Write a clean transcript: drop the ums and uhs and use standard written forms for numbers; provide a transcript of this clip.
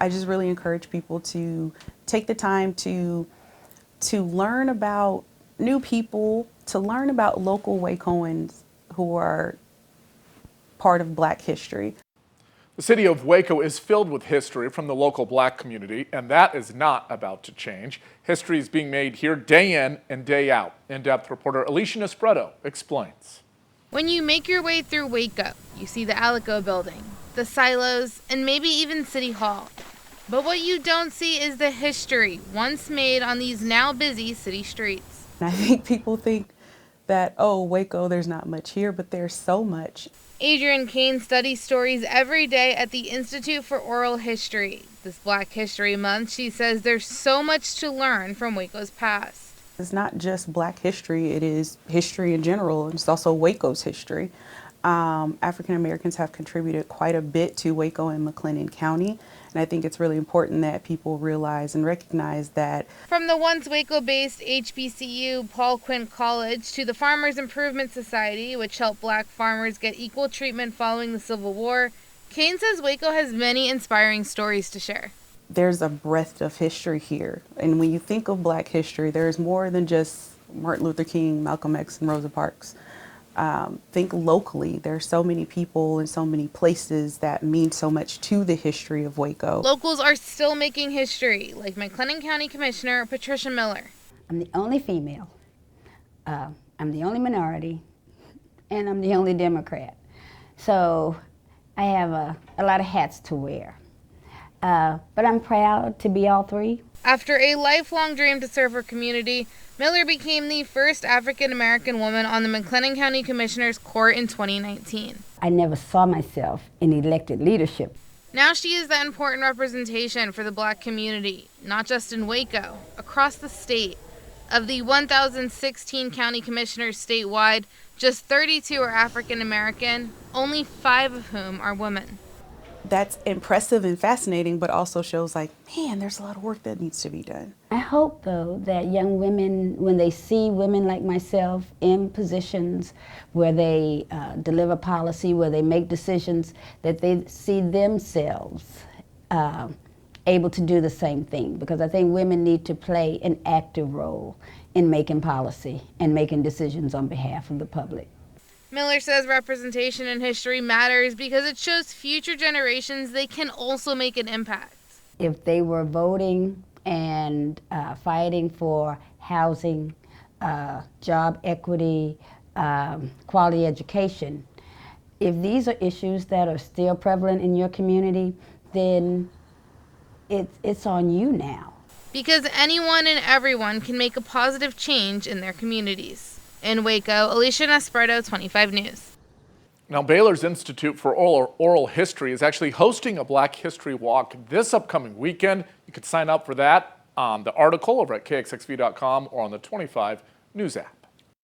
I just really encourage people to take the time to learn about new people, to learn about local Wacoans who are part of Black history. The city of Waco is filled with history from the local Black community, and that is not about to change. History is being made here day in and day out. In-depth reporter Alicia Nespreto explains. When you make your way through Waco, you see the Alico building, the silos, and maybe even City Hall. But what you don't see is the history once made on these now busy city streets. I think people think that, oh, Waco, there's not much here, but there's so much. Adrienne Kane studies stories every day at the Institute for Oral History. This Black History Month, she says there's so much to learn from Waco's past. It's not just Black history, it is history in general. It's also Waco's history. African Americans have contributed quite a bit to Waco and McLennan County, and I think it's really important that people realize and recognize that. From the once Waco-based HBCU Paul Quinn College to the Farmers Improvement Society, which helped Black farmers get equal treatment following the Civil War, Kane says Waco has many inspiring stories to share. There's a breadth of history here, and when you think of Black history, there's more than just Martin Luther King, Malcolm X, and Rosa Parks. Think locally. There are so many people and so many places that mean so much to the history of Waco. Locals are still making history, like McLennan County Commissioner Patricia Miller. I'm the only female, I'm the only minority, and I'm the only Democrat. So I have a lot of hats to wear. But I'm proud to be all three. After a lifelong dream to serve her community, Miller became the first African-American woman on the McLennan County Commissioner's Court in 2019. I never saw myself in elected leadership. Now she is that important representation for the Black community, not just in Waco, across the state. Of the 1,016 county commissioners statewide, just 32 are African-American, only 5 of whom are women. That's impressive and fascinating, but also shows like, man, there's a lot of work that needs to be done. I hope, though, that young women, when they see women like myself in positions where they deliver policy, where they make decisions, that they see themselves able to do the same thing. Because I think women need to play an active role in making policy and making decisions on behalf of the public. Miller says representation in history matters because it shows future generations they can also make an impact. If they were voting and fighting for housing, job equity, quality education, if these are issues that are still prevalent in your community, then it's on you now. Because anyone and everyone can make a positive change in their communities. In Waco, Alicia Nespreto, 25 News. Now, Baylor's Institute for Oral History is actually hosting a Black History Walk this upcoming weekend. You can sign up for that on the article over at kxxv.com or on the 25 News app.